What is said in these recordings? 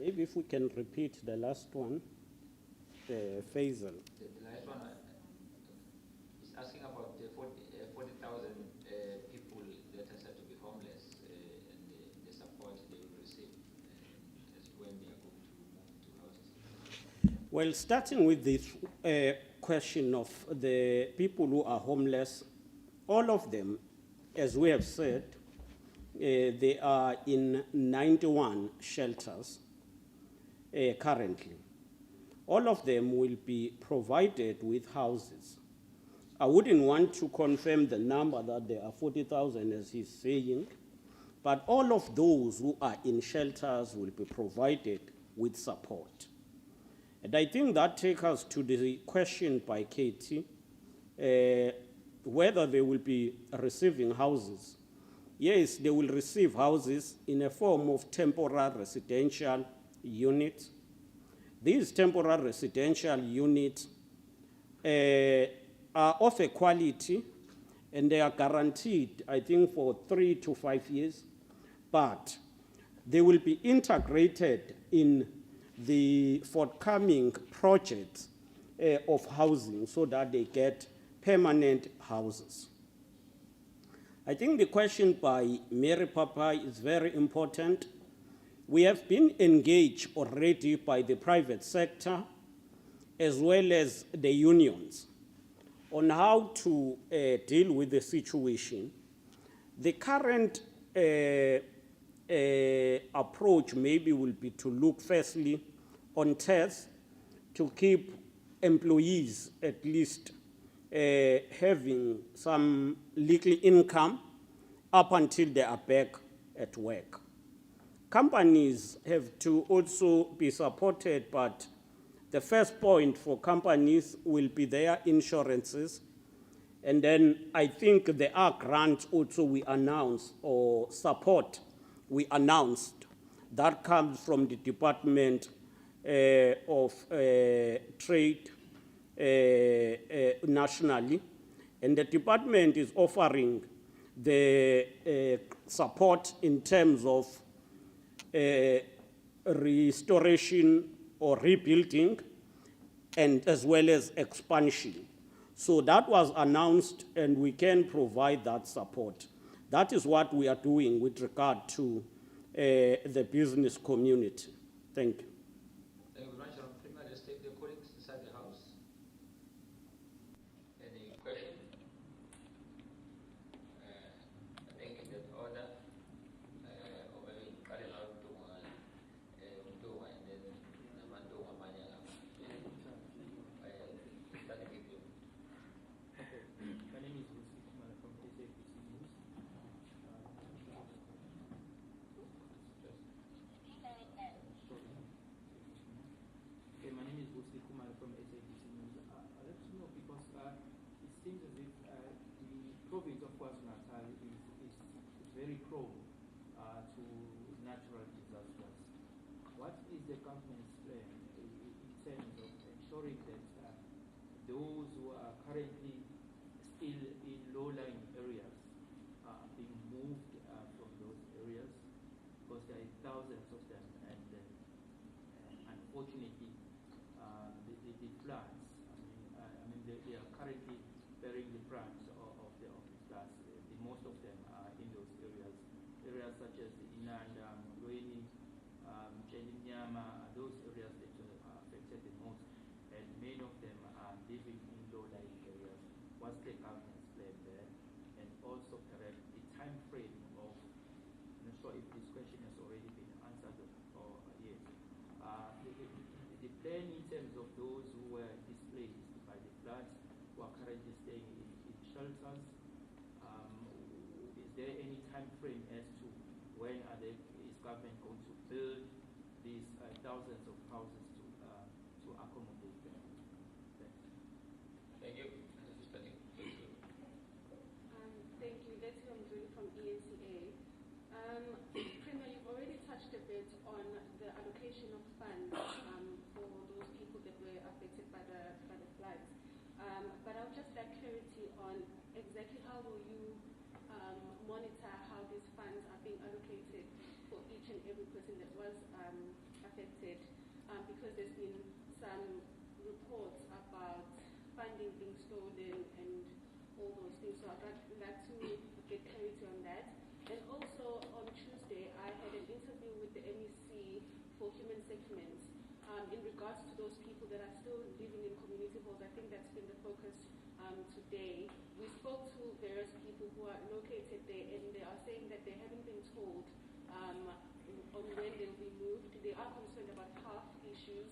Maybe if we can repeat the last one, Faisal. The last one is asking about the 40,000 people that are said to be homeless and the support they will receive as when they are going to move to houses. Well, starting with this question of the people who are homeless, all of them, as we have said, they are in 91 shelters currently. All of them will be provided with houses. I wouldn't want to confirm the number that there are 40,000 as he's saying, but all of those who are in shelters will be provided with support. And I think that takes us to the question by Katie, whether they will be receiving houses. Yes, they will receive houses in a form of temporary residential units. These temporary residential units are of a quality, and they are guaranteed, I think, for 3 to 5 years, but they will be integrated in the forthcoming projects of housing so that they get permanent houses. I think the question by Mary Papa is very important. We have been engaged already by the private sector as well as the unions on how to deal with the situation. The current approach maybe will be to look firstly on tests to keep employees at least having some little income up until they are back at work. Companies have to also be supported, but the first point for companies will be their insurances. And then I think there are grants also we announced, or support we announced, that comes from the Department of Trade nationally. And the department is offering the support in terms of restoration or rebuilding, and as well as expansion. So that was announced, and we can provide that support. That is what we are doing with regard to the business community. Thank you. Thank you very much. Let's take the colleagues inside the house. Any question? I think in that order, over in Kalila, and then Namandoma Manya. Starting with you. Okay. My name is Wusi Kumar from KZN News. Okay, my name is Wusi Kumar from KZN News. I'd like to know because it seems as if the province of KwaZulu-Natal is very prone to natural disasters. What is the government's plan in terms of ensuring that those who are currently still in low-lying areas are being moved from those areas, because there are thousands of them, and unfortunately, the floods. They are currently bearing the brunt of the floods. Most of them are in those areas such as Inanda, Mulweni, Chelinyama. Those areas that are affected the most, and many of them are living in low-lying areas. What's the government's plan there? And also perhaps the time frame of, I'm not sure if this question has already been answered or yet. The plan in terms of those who were displaced by the floods, who are currently staying in shelters, is there any time frame as to when is government going to build these thousands of houses to accommodate them? Thanks. Thank you. Thank you. That's Mzuli from ENCA. Premier, you've already touched a bit on the allocation of funds for those people that were affected by the floods. But I would just like clarity on exactly how will you monitor how these funds are being allocated for each and every person that was affected. regards to those people that are still living in community halls, I think that's been the focus today. We spoke to various people who are located there, and they are saying that they haven't been told on when they'll be moved. They are concerned about health issues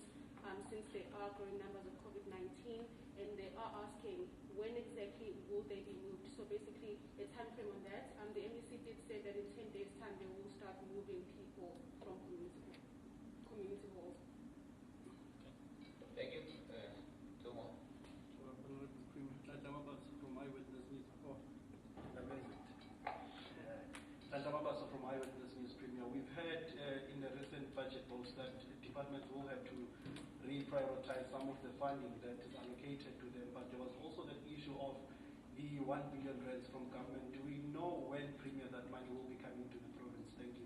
since there are growing numbers of COVID-19, and they are asking when exactly will they be moved. So basically, a time frame on that. The MEC did say that in 10 days' time they will start moving people from community halls. Thank you. Two more. From Eyewitness News. Oh, amazing. From Eyewitness News Premier. We've heard in the recent budget votes that departments will have to reprioritize some of the funding that is allocated to them, but there was also the issue of the 1 billion grants from government. Do we know when, Premier, that money will be coming to the province? Thank you.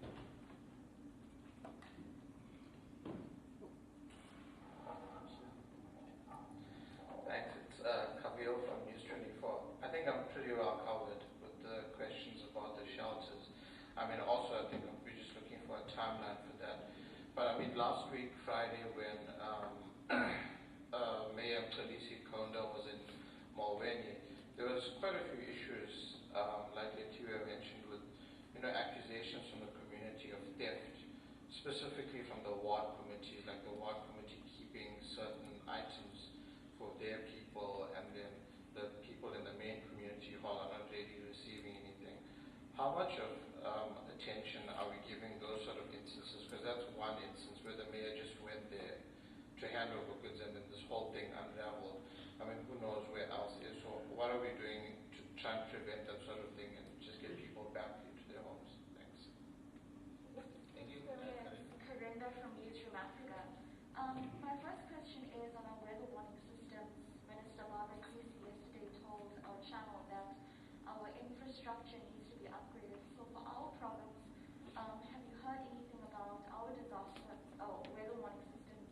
Thanks. It's Kavil from News 24. I think I'm pretty well covered with the questions about the shelters. I mean, also, I think we're just looking for a timeline for that. But I mean, last week, Friday, when Mayor Mxolisi Konda was in Mulweni, there was quite a few issues, like Letiwe mentioned, with accusations from the community of theft, specifically from the ward committee, like the ward committee keeping certain items for their people, and then the people in the main community hall are not really receiving anything. How much of attention are we giving those sort of instances? Because that's one instance where the mayor just went there to hand over goods and then this whole thing unraveled. I mean, who knows where else is? So what are we doing to try and prevent that sort of thing and just get people back into their homes? Thanks. Thank you. Karinda from Newsroom Africa. My first question is on our weather warning systems. Minister Barbara Creasy yesterday told our channel that our infrastructure needs to be upgraded. So for our province, have you heard anything about our disaster weather warning systems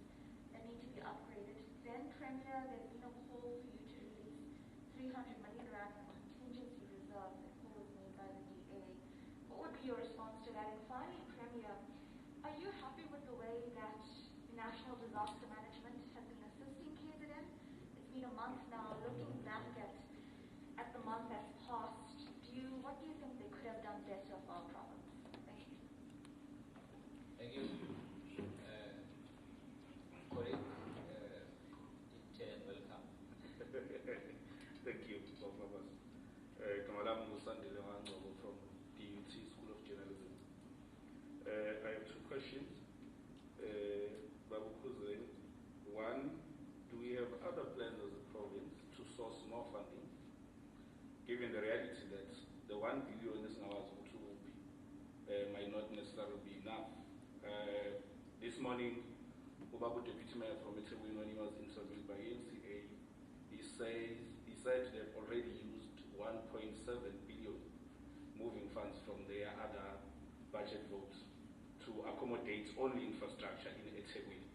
that need to be upgraded? Then, Premier, there's been a call for you to release 300 million rand from contingency reserve. That call was made by the DA. What would be your response to that? And finally, Premier, are you happy with the way that National Disaster Management has been assisting KZN? It's been a month now. Looking back at the month that's passed, what do you think they could have done better for our province? Thank you. Thank you. Corey, welcome. Thank you, both of us. Kamalam Musandile from DUT School of Journalism. I have two questions. Babu Kuzen, one, do we have other plans as a province to source more funding, given the reality that the 1 billion is now might not necessarily be enough? This morning, Ubabu Deputy Mayor from Ethekwini, when he was interviewed by NCA, he said they've already used 1.7 billion moving funds from their other budget votes to accommodate only infrastructure in Ethekwini,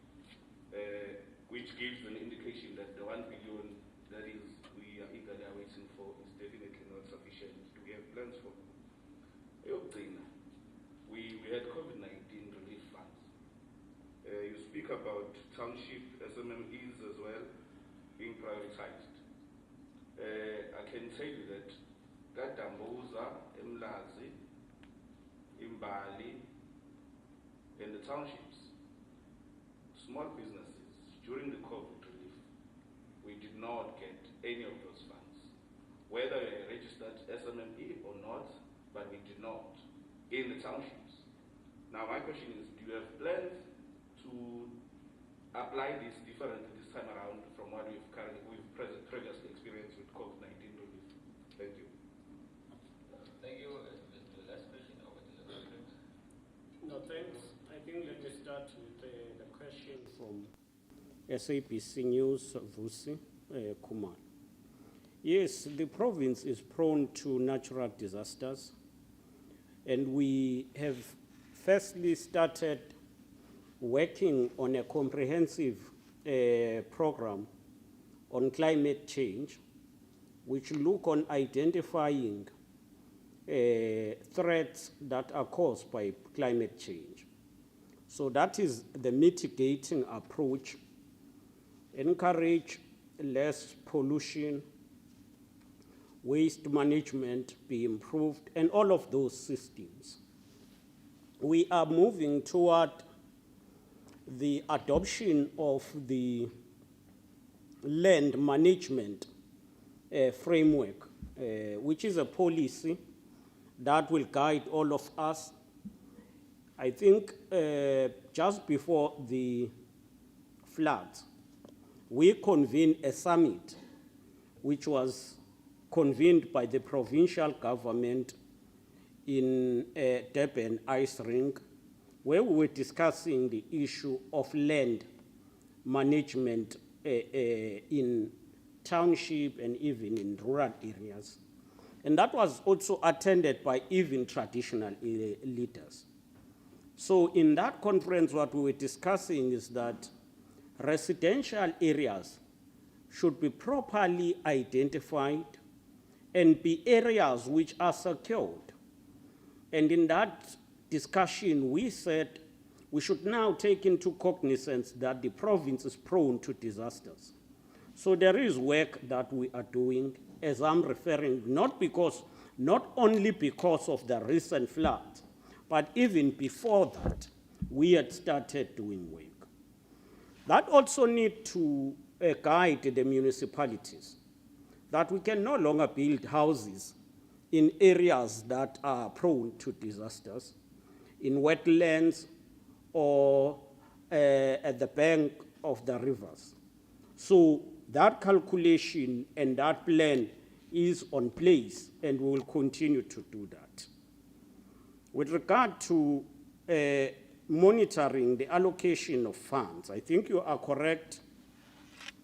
which gives an indication that the 1 billion that is we are eagerly waiting for is definitely not sufficient. Do we have plans for? We had COVID-19 relief funds. You speak about township SMMEs as well being prioritized. I can tell you that Gadamboza, Mlazi, Imbali, and the townships, small businesses, during the COVID relief, we did not get any of those funds. Whether a registered SMME or not, but we did not in the townships. Now my question is, do you have plans to apply this differently this time around from what we've previously experienced with COVID-19 relief? Thank you. Thank you. The last question over to the president. No, thanks. I think let me start with the question from SABC News, Vusi Kumar. Yes, the province is prone to natural disasters, and we have firstly started working on a comprehensive program on climate change, which look on identifying threats that are caused by climate change. So that is the mitigating approach encourage less pollution, waste management be improved, and all of those systems. We are moving toward the adoption of the land management framework, which is a policy that will guide all of us. I think just before the floods, we convened a summit which was convened by the provincial government in Durban Ice Rink, where we were discussing the issue of land management in township and even in rural areas. And that was also attended by even traditional leaders. So in that conference, what we were discussing is that residential areas should be properly identified and be areas which are secured. And in that discussion, we said we should now take into cognizance that the province is prone to disasters. So there is work that we are doing, as I'm referring, not only because of the recent floods, but even before that, we had started doing work. That also needs to guide the municipalities, that we can no longer build houses in areas that are prone to disasters, in wetlands or at the bank of the rivers. So that calculation and that plan is on place, and we will continue to do that. With regard to monitoring the allocation of funds, I think you are correct.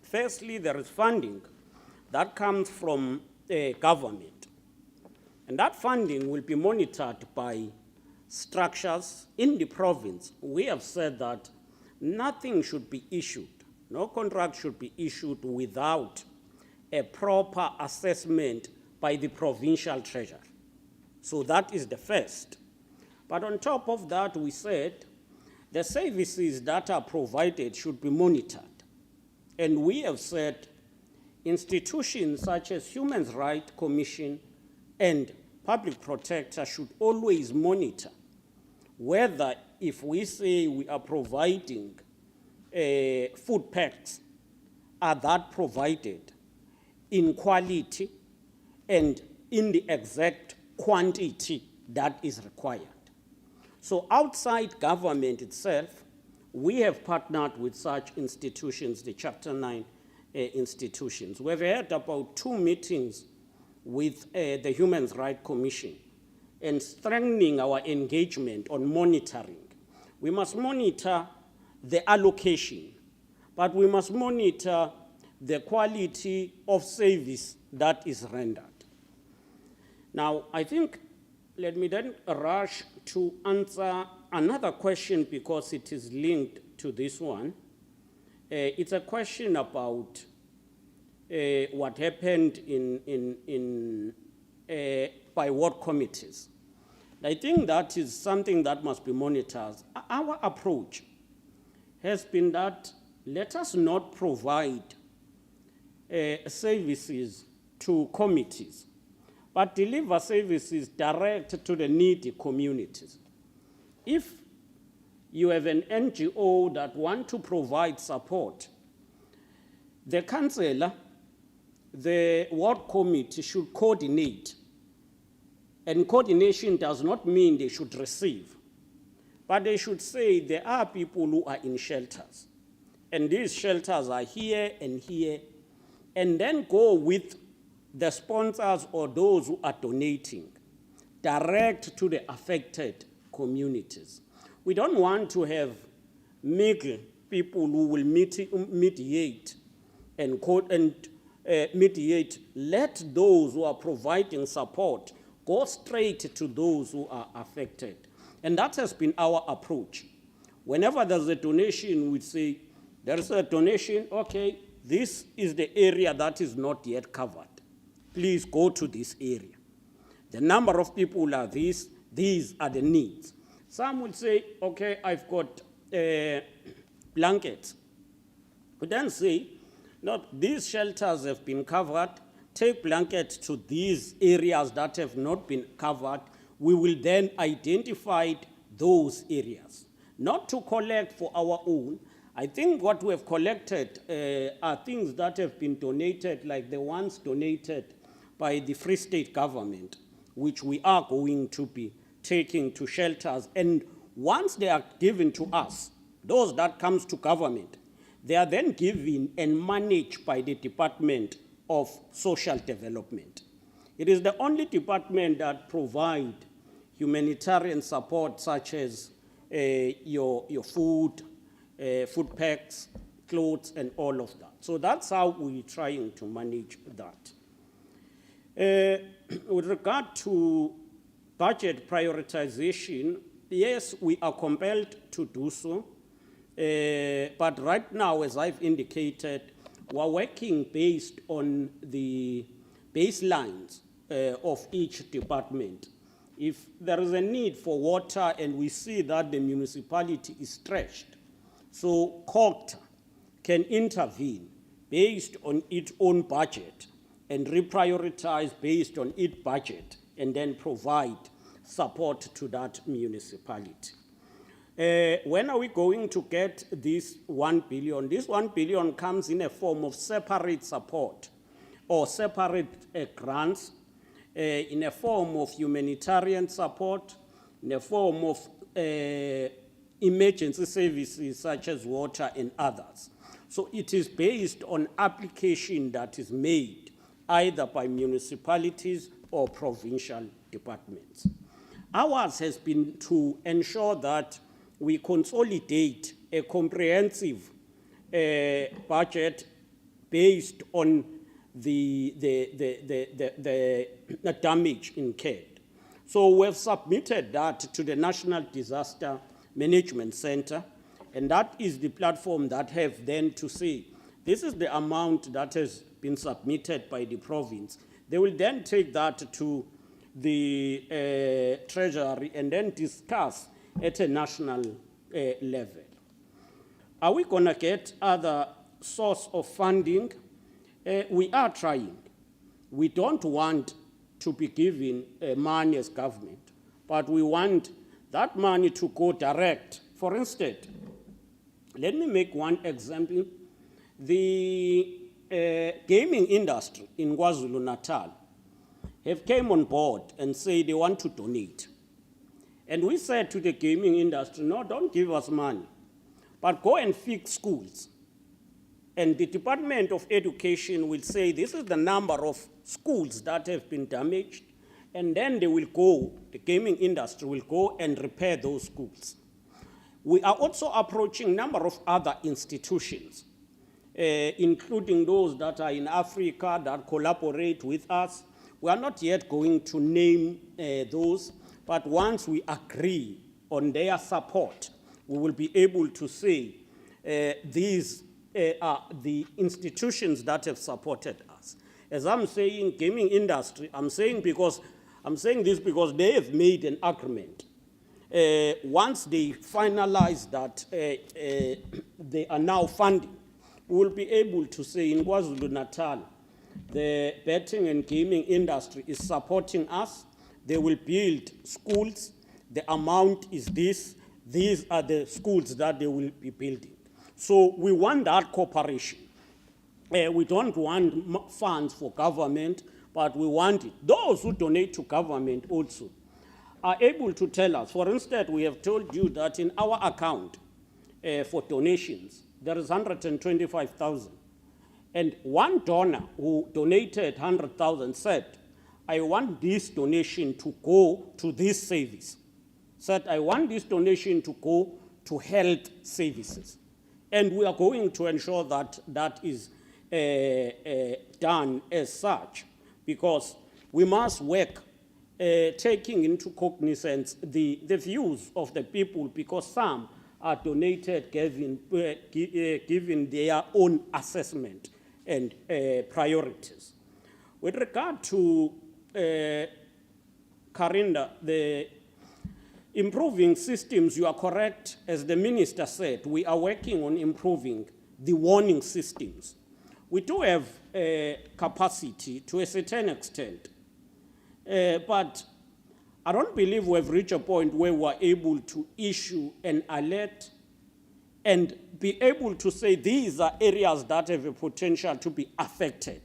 Firstly, there is funding that comes from government, and that funding will be monitored by structures in the province. We have said that nothing should be issued, no contract should be issued without a proper assessment by the provincial treasurer. So that is the first. But on top of that, we said the services that are provided should be monitored. And we have said institutions such as Human Rights Commission and Public Protector should always monitor whether, if we say we are providing food packs, are that provided in quality and in the exact quantity that is required. So outside government itself, we have partnered with such institutions, the Chapter 9 institutions. We've had about 2 meetings with the Human Rights Commission and strengthening our engagement on monitoring. We must monitor the allocation, but we must monitor the quality of service that is rendered. Now, I think, let me then rush to answer another question because it is linked to this one. It's a question about what happened by ward committees. I think that is something that must be monitored. Our approach has been that let us not provide services to committees, but deliver services direct to the needy communities. If you have an NGO that want to provide support, the councillor, the ward committee should coordinate. And coordination does not mean they should receive, but they should say there are people who are in shelters, and these shelters are here, and then go with the sponsors or those who are donating direct to the affected communities. We don't want to have middle people who will mediate and mediate. Let those who are providing support go straight to those who are affected. And that has been our approach. Whenever there's a donation, we say, there's a donation, okay, this is the area that is not yet covered. Please go to this area. The number of people are these are the needs. Some will say, okay, I've got blankets. We then say, No, these shelters have been covered. Take blanket to these areas that have not been covered. We will then identify those areas, not to collect for our own. I think what we have collected are things that have been donated, like the ones donated by the Free State government, which we are going to be taking to shelters. And once they are given to us, those that comes to government, they are then given and managed by the Department of Social Development. It is the only department that provides humanitarian support, such as your food, food packs, clothes, and all of that. So that's how we're trying to manage that. With regard to budget prioritization, yes, we are compelled to do so. But right now, as I've indicated, we're working based on the baselines of each department. If there is a need for water and we see that the municipality is stretched, so COGTA can intervene based on its own budget and reprioritize based on its budget and then provide support to that municipality. When are we going to get this 1 billion? This 1 billion comes in a form of separate support or separate grants, in a form of humanitarian support, in a form of emergency services such as water and others. So it is based on application that is made either by municipalities or provincial departments. Ours has been to ensure that we consolidate a comprehensive budget based on the damage incurred. So we've submitted that to the National Disaster Management Center, and that is the platform that have then to say, this is the amount that has been submitted by the province. They will then take that to the Treasury and then discuss at a national level. Are we going to get other source of funding? We are trying. We don't want to be given money as government, but we want that money to go direct. For instance, let me make one example. The gaming industry in KwaZulu-Natal have came on board and say they want to donate. And we said to the gaming industry, no, don't give us money, but go and fix schools. And the Department of Education will say, this is the number of schools that have been damaged, and then they will go, the gaming industry will go and repair those schools. We are also approaching a number of other institutions, including those that are in Africa that collaborate with us. We are not yet going to name those, but once we agree on their support, we will be able to say these are the institutions that have supported us. As I'm saying, gaming industry, I'm saying this because they have made an agreement. Once they finalize that they are now funding, we will be able to say in KwaZulu-Natal, the betting and gaming industry is supporting us. They will build schools. The amount is this. These are the schools that they will be building. So we want that cooperation. We don't want funds for government, but we want it. Those who donate to government also are able to tell us. For instance, we have told you that in our account for donations, there is 125,000. And one donor who donated 100,000 said, I want this donation to go to this service. Said, I want this donation to go to health services. And we are going to ensure that that is done as such, because we must work taking into cognizance the views of the people, because some are donated given their own assessment and priorities. With regard to Karinda, the improving systems, you are correct. As the minister said, we are working on improving the warning systems. we do have capacity to a certain extent, but I don't believe we've reached a point where we're able to issue an alert and be able to say these are areas that have a potential to be affected,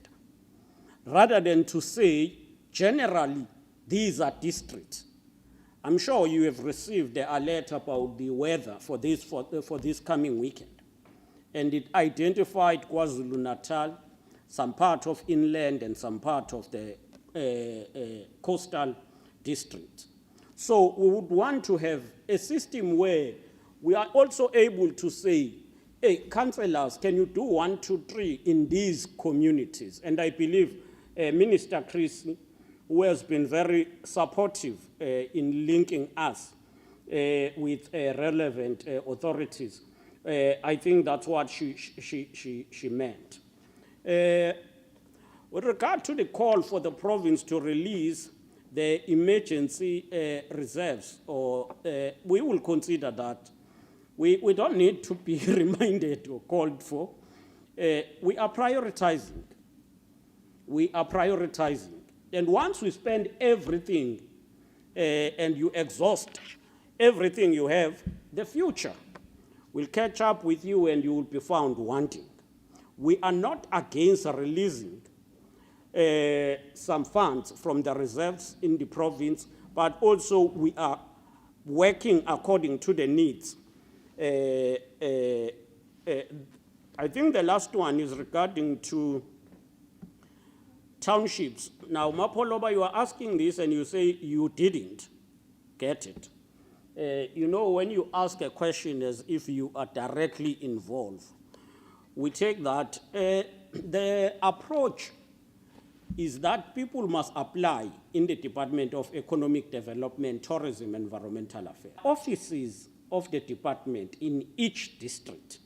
rather than to say generally these are districts. I'm sure you have received the alert about the weather for this coming weekend. And it identified KwaZulu-Natal, some part of inland and some part of the coastal district. So we would want to have a system where we are also able to say, hey, councillors, can you do 1, 2, 3 in these communities? And I believe Minister Chris, who has been very supportive in linking us with relevant authorities, I think that's what she meant. With regard to the call for the province to release the emergency reserves, we will consider that. We don't need to be reminded or called for. We are prioritizing. We are prioritizing. And once we spend everything and you exhaust everything you have, the future will catch up with you and you will be found wanting. We are not against releasing some funds from the reserves in the province, but also we are working according to the needs. I think the last one is regarding to townships. Now, Mapoloba, you are asking this and you say you didn't get it. You know, when you ask a question as if you are directly involved, we take that. The approach is that people must apply in the Department of Economic Development, Tourism, and Environmental Affairs. Offices of the department in each district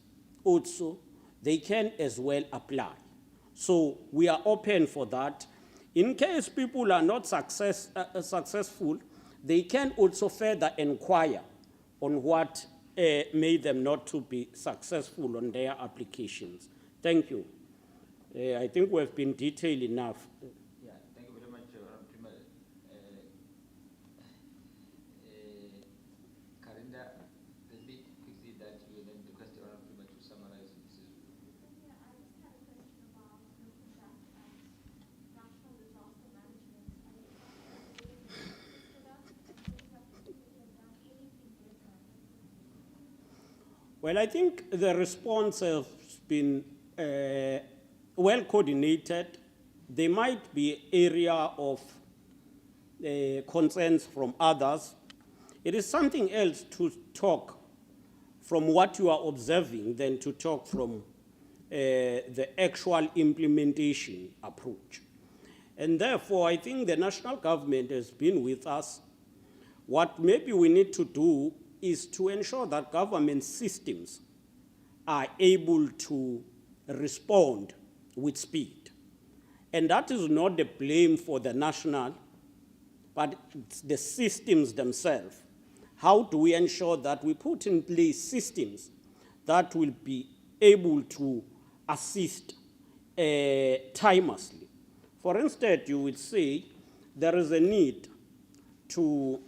also, they can as well apply. So we are open for that. In case people are not successful, they can also further inquire on what made them not to be successful on their applications. Thank you. I think we have been detailed enough. Yeah, thank you very much, Premier. Karinda, the bit quickly that you then request the Premier to summarize this. Yeah, I just had a question about looking at national disaster management. Well, I think the response has been well coordinated. There might be area of concerns from others. It is something else to talk from what you are observing than to talk from the actual implementation approach. And therefore, I think the national government has been with us. What maybe we need to do is to ensure that government systems are able to respond with speed. And that is not the blame for the national, but it's the systems themselves. How do we ensure that we put in place systems that will be able to assist timelessly? For instance, you would say there is a need to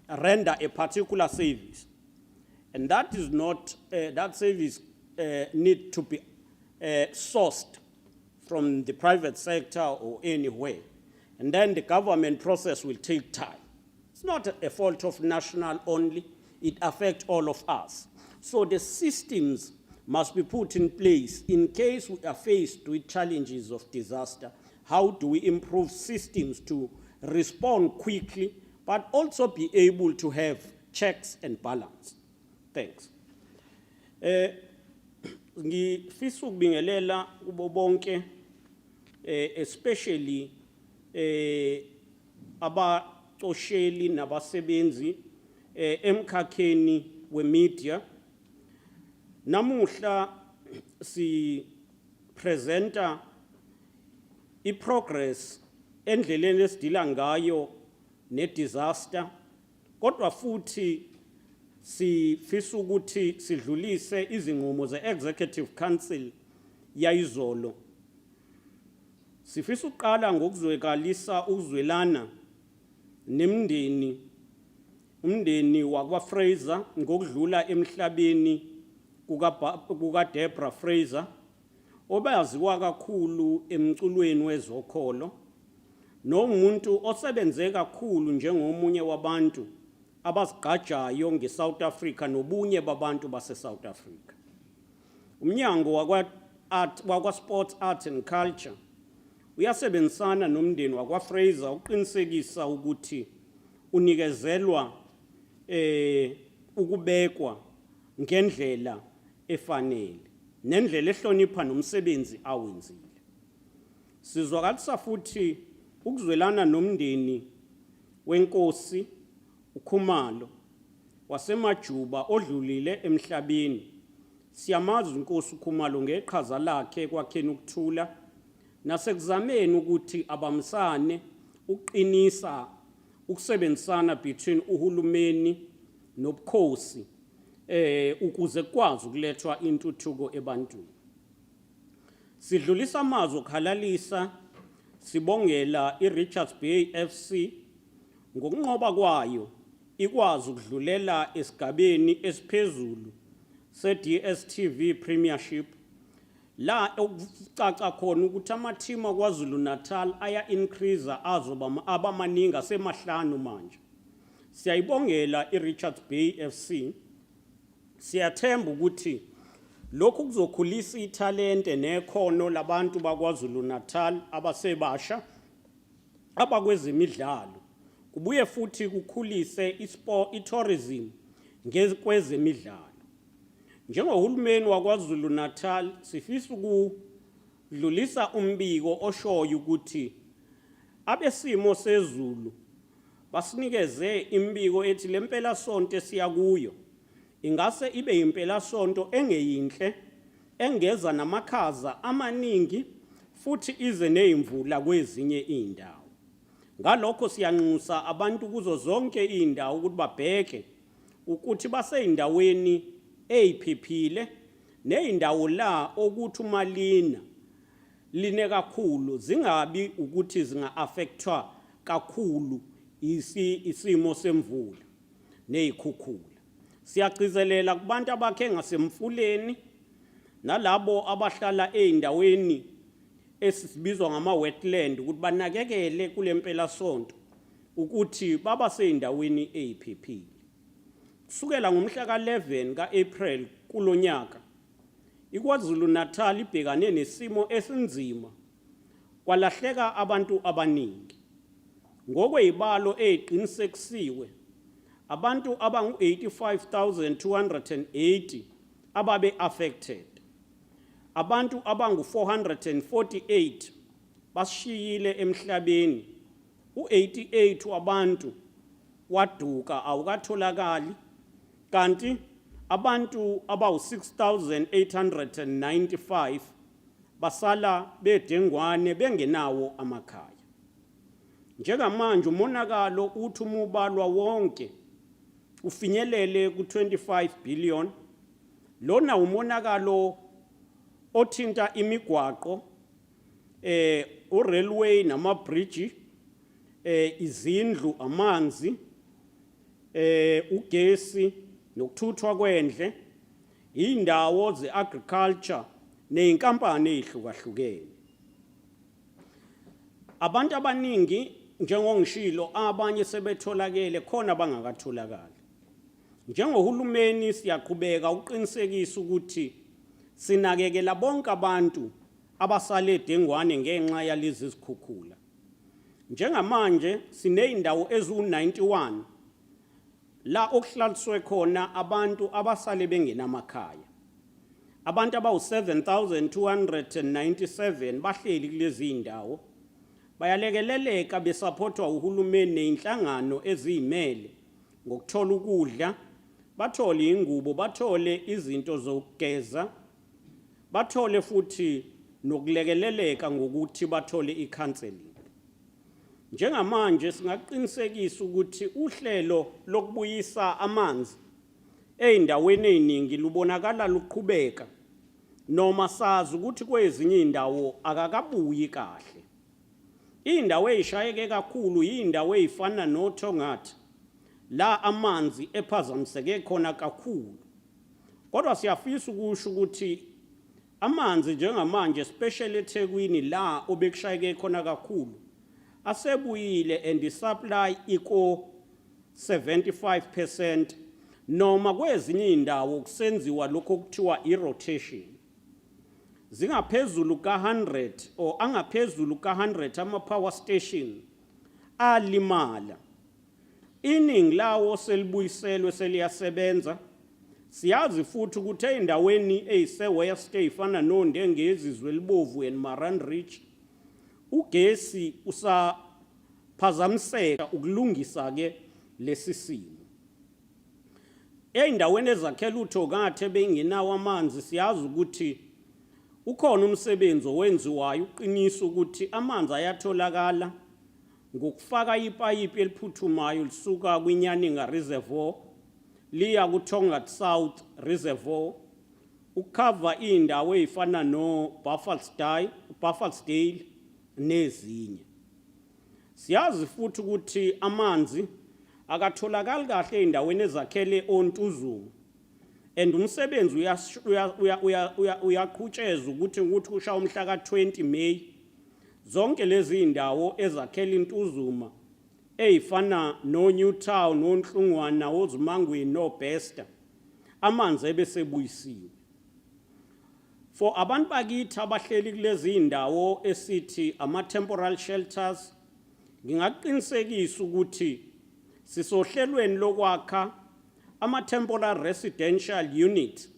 render a particular service, and that is not, that service need to be sourced from the private sector or anywhere. And then the government process will take time. It's not a fault of national only, it affects all of us. So the systems must be put in place in case we are faced with challenges of disaster. How do we improve systems to respond quickly, but also be able to have checks and balance? Thanks. Ngifisa ukubingelela kubo bonke, especially abacosheli nabasebenzi emkhakheni wemedia. Namuhla si presenta i-progress endleleni esidila ngayo ne-disaster, kodwa futhi sifisa ukuthi sidlulise izinqumo ze-Executive Council yayizolo Sifisa ukuqala ngokuzwekalisa ukuzwelana nemndeni umndeni wakwaFraser ngokudlula emhlabeni kukaDebra Fraser obaziwa kakhulu emculweni wezokholo nomuntu osebenze kakhulu njengomunye wabantu abazigqajayo ngeSouth Africa nobunye babantu baseSouth Africa. Umnyango wakwa-Sports, Arts and Culture uyasebenzisana nomndeni wakwaFraser uqinisekisa ukuthi unikezelwa ukubekwa ngendlela efanele nendlela ehlonipha nomsebenzi awenzile. Sizwakalisa futhi ukuzwelana nomndeni wenkosi uKhumalo wasemajuba odlulile emhlabeni. Siyamazi inkosi uKhumalo ngeqhaza lakhe ekwakheni ukuthula nasekuzameni ukuthi abamsane uqinisa ukusebenzisana between uhulumeni nobukhosi ukuze kwazi ukulethwa intuthuko ebantwini. Sidlulisa amazwi okhalalisa sibongela iRichards Bay FC ngokunqoba kwayo ikwazi ukudlulela esigabeni esiphezulu se-DStv Premiership la okucaca khona ukuthi amathima KwaZulu-Natal aya increase azoba abamaningi asemahlanu manje. Siyayibongela iRichards Bay FC. Siyathemba ukuthi lokhu kuzokhulisa ithalente nekhono labantu bakwaZulu-Natal abasebasha abakwezemidlalo. Kubuye futhi kukhulise itourism ngekwezemidlalo. Njengohulumeni wakwaZulu-Natal sifisa ukudlulisa umbiko oshoyo ukuthi abesimo sezulu basinikeze imbiko ethi lempela sonto siyakuyo ingase ibe impela sonto engeyinhle engeza namakhaza amaningi futhi ize nezimvula kwezinye indawo. Ngalokho siyanxusa abantu kuzo zonke indawo ukuthi babheke ukuthi baseyindaweni eyiphephile neyindawo la ukuthi umalina line kakhulu zingabi ukuthi zinga-affectwa kakhulu isimo semvula nezikhukhula. Siyagcizelela kubantu abakhe ngasemfuleni nalabo abahlala eyindaweni esibizwa ngama-wetland ukuthi banakekele kulempela sonto ukuthi baba seyindaweni eyiphephile. Kusukela ngomhla ka-11 ka-April kulonyaka iKwaZulu-Natal ibhekane nesimo esinzima kwalahleka abantu abaningi. Ngokwezibalo eziqinisekisiwe abantu abangu-85,280 ababe affected. Abantu abangu-448 basishiyile emhlabeni. U-88 wabantu waduka awukatholakali kanti abantu abawu-6,895 basala bedengwane bengenawo amakhaya. Njengamanje umonakalo uthi umubalwa wonke ufinyelele ku-25 billion. Lona umonakalo othinta imigwaqo, railway namabridge, izindlu, amanzi, ugesi nokuthuthwa kwendle, indawo ze-agriculture neyinkampani ezihlukahlukene. Abantu abaningi njengongishilo abanye sebetholakele khona bangakatholakali. Njengohulumeni siyaqhubeka uqinisekisa ukuthi sinakekela bonke abantu abasale edengwane ngenxa yalezi zikhukhula. Njengamanje sineyindawo eziwu-91 la okuhlaliswe khona abantu abasale bengenamakhaya. Abantu abawu-7,297 bahleli kulezi indawo. Bayalekeleleka besupportwa uhulumeni neinhlangano eziyimele ngokuthola ukudla, bathole ingubo, bathole izinto zokugeza, bathole futhi nokulekeleleka ngokuthi bathole i-counseling. Njengamanje singaqinisekisa ukuthi uhlelo lokubuyisa amanzi eyindaweni eziningi lubonakala luqhubeka noma sazi ukuthi kwezinye indawo akakabuyi kahle. Indawo eyishayeke kakhulu indawo ezifana noThongathi la amanzi ephazamiseke khona kakhulu. Kodwa siyafisa ukusho ukuthi amanzi njengamanje especially eThekwini la obekushayeke khona kakhulu asebuyile and isupply iko 75% noma kwezinye indawo kusenziwa lokho okuthiwa irotation. Zingaphezulu ka100 or angaphezulu ka100 ama power station alimala. Iningi lawo selibuyiselwe seliyasebenza. Siyazi futhi ukuthi endaweni eyise-West efana noNdengezi, Zwelibovu and Maran Ridge ugesi usaphazamiseka ukulungisa ke lesi simo. Endaweni ezakhela uThongathi bengenawo amanzi siyazi ukuthi ukhona umsebenzi owenziwayo uqinisa ukuthi amanzi ayatholakala ngokufaka ipayipi eliphuthumayo lisuka kwiNyaninga Reservoir liya kuThongathi South Reservoir ukhava indawo ezifana Buffelsdale nezinye. Siyazi futhi ukuthi amanzi akatholakali kahle endaweni ezakhele ontuzuma and umsebenzi uyaqhutshezwa ukuthi kusha umhla ka20 May zonke lezi indawo ezakhela intuzuma ezifana noNewtown, noNhlungwana, oZimangweni, noBesta amanzi ebesebuyisiwe. For abantu bakithi abahleli kulezi indawo esithi ama-temporal shelters, ngingaqinisekisa ukuthi sisohlelweni lokwakha ama-temporal residential unit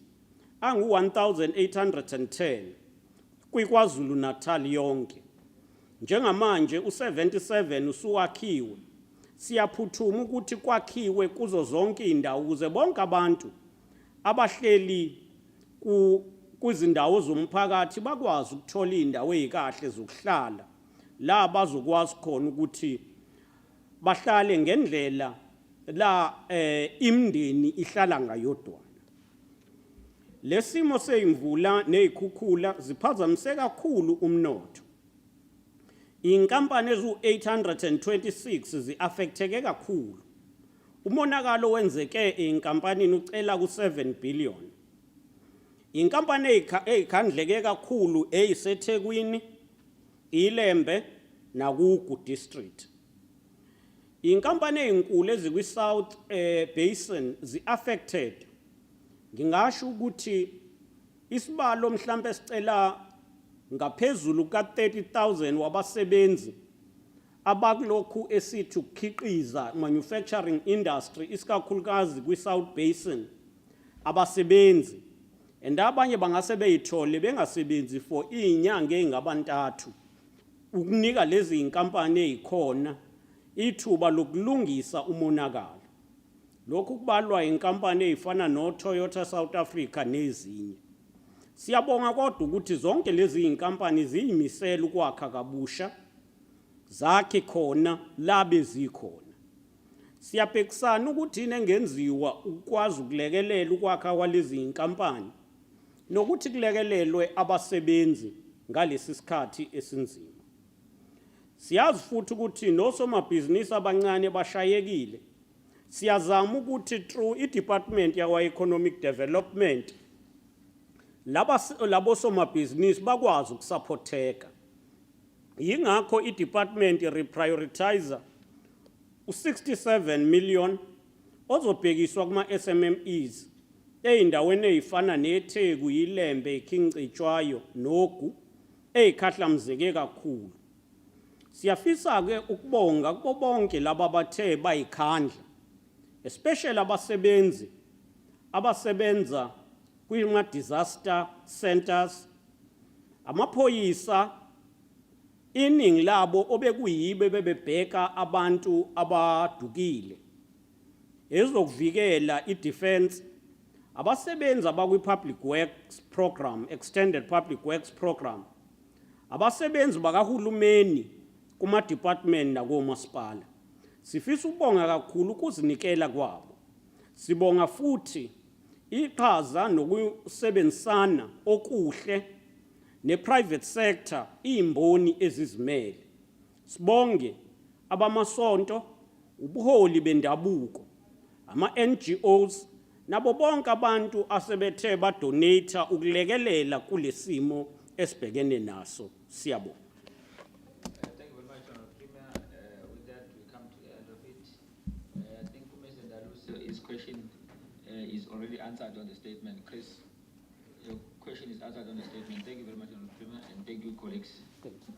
angu-1,810 kwiKwaZulu-Natal yonke. Njengamanje u-77 usuwakhiwe. Siyaphuthuma ukuthi kwakhiwe kuzo zonke indawo ukuze bonke abantu abahleli kuzindawo zomphakathi bakwazi ukuthola indawo ezikahle zokuhlala la bazokwazi khona ukuthi bahlale ngendlela la imndeni ihlala ngayodwana. Lesimo seyimvula nezikhukhula ziphazamise kakhulu umnotho. Inkampani ezu826 ziaffecteke kakhulu. Umonakalo wenzeke enkampanini ucela ku7 billion. Inkampani ezikhandleke kakhulu eyiseThekwini, iLembe nakuGu district. Inkampani ezinkulu ezikwi-South Basin zi-affected. Ngingasho ukuthi isibalo mhlambe sicela ngaphezulu ka30,000 wabasebenzi abakulokhu esithi ukukhiqiza manufacturing industry isikakhulukazi kwi-South Basin abasebenzi and abanye bangase beyithole bengasebenzi for izinyanga ezingabantathu ukunika lezi inkampani ezikhona ithuba lokulungisa umonakalo. Lokhu kubalwa inkampani ezifana noToyota South Africa nezinye. Siyabonga kodwa ukuthi zonke lezi inkampani ziyimisela ukwakha kabusha zakhe khona labe zikhona. Siyabhekisana ukuthi inengenziwa ukwazi ukulekelela ukwakha kwalezi inkampani nokuthi kulekelelwe abasebenzi ngalesi sikhathi esinzima. Siyazi futhi ukuthi nosomabhizinisi abancane bashayekile. Siyazama ukuthi through i-Department yakwa-Economic Development labo somabhizinisi bakwazi ukusupporteka. Yingakho i-Department reprioritizer u67 million ozobhekiswa kuma-SMMEs eyindaweni ezifana neTheku, iLembe, iKingcitshwayo noGu ezikhahlamezeke kakhulu. Siyafisa ke ukubonga kubo bonke laba bathe bayikhandla, especially abasebenza kwima-disaster centers, amaphoyisa, iningi labo obekuyibe bebebheka abantu abadukile, ezokuvikela i-defense, abasebenza bakwi-Public Works Program, Extended Public Works Program, abasebenzi bakahulumeni kuma-department nakomasipala. Sifisa ukubonga kakhulu ukuzinikela kwabo. Sibonga futhi iqhaza nokusebenzisana okuhle ne-private sector imboni ezizimele. Sibonge abamasonto, ubuholi bendabuko, ama-NGOs, nabo bonke abantu asebethe badonate ukulekelela kulesimo esibhekene naso. Siyabonga. Thank you very much, Honorable Premier. With that, we come to the end of it. I think Mr. Dalu's question is already answered on the statement. Chris, your question is answered on the statement. Thank you very much, Honorable Premier, and thank you, colleagues. Thank you.